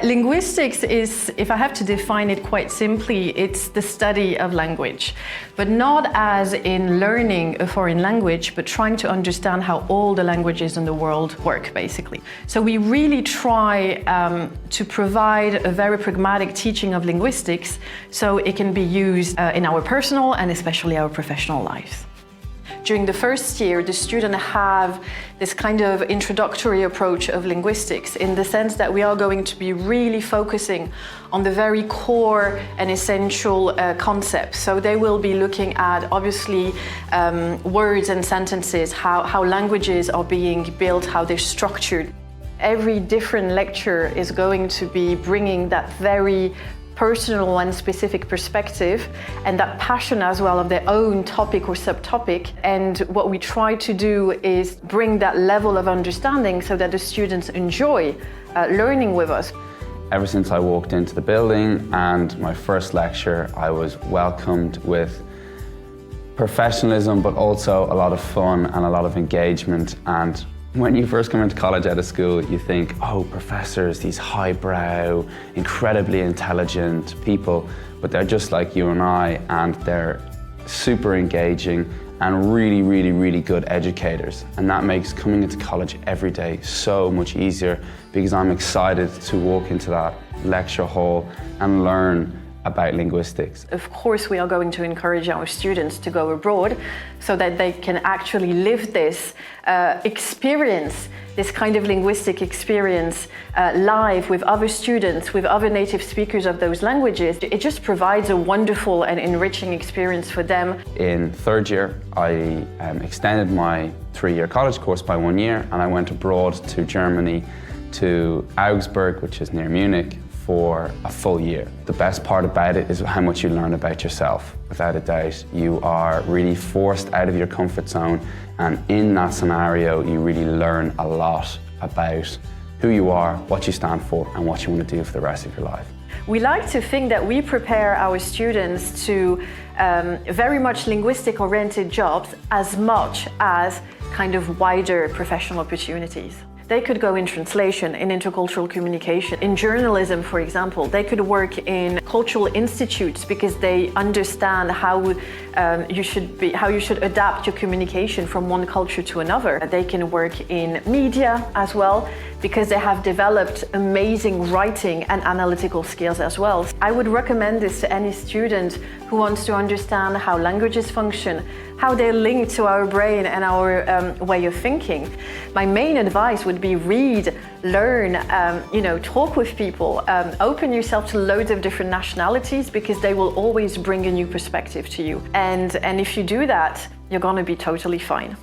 Linguistics is, if I have to define it quite simply, it's the study of language, but not as in learning a foreign language, but trying to understand how all the languages in the world work, basically. So we really try to provide a very pragmatic teaching of linguistics so it can be used in our personal and especially our professional lives. During the first year, the students have this kind of introductory approach of linguistics in the sense that we are going to be really focusing on the very core and essential concepts. So they will be looking at, obviously, words and sentences, how languages are being built, how they're structured. Every different lecture is going to be bringing that very personal and specific perspective and that passion as well of their own topic or subtopic. And what we try to do is bring that level of understanding so that the students enjoy learning with us. Ever since I walked into the building and my first lecture, I was welcomed with professionalism, but also a lot of fun and a lot of engagement. And when you first come into college out of school, you think, oh, professors, these highbrow, incredibly intelligent people, but they're just like you and I, and they're super engaging and really, really, really good educators. And that makes coming into college every day so much easier because I'm excited to walk into that lecture hall and learn about linguistics. Of course, we are going to encourage our students to go abroad so that they can actually live this experience, this kind of linguistic experience live with other students, with other native speakers of those languages. It just provides a wonderful and enriching experience for them. In third year, I extended my 3-year college course by 1 year, and I went abroad to Germany, to Augsburg, which is near Munich, for a full year. The best part about it is how much you learn about yourself. Without a doubt, you are really forced out of your comfort zone, and in that scenario, you really learn a lot about who you are, what you stand for, and what you want to do for the rest of your life. We like to think that we prepare our students to very much linguistic-oriented jobs as much as kind of wider professional opportunities. They could go in translation, in intercultural communication, in journalism, for example. They could work in cultural institutes because they understand how you should adapt your communication from one culture to another. They can work in media as well because they have developed amazing writing and analytical skills as well. I would recommend this to any student who wants to understand how languages function, how they're linked to our brain and our way of thinking. My main advice would be read, learn, talk with people, open yourself to loads of different nationalities because they will always bring a new perspective to you. And if you do that, you're gonna be totally fine.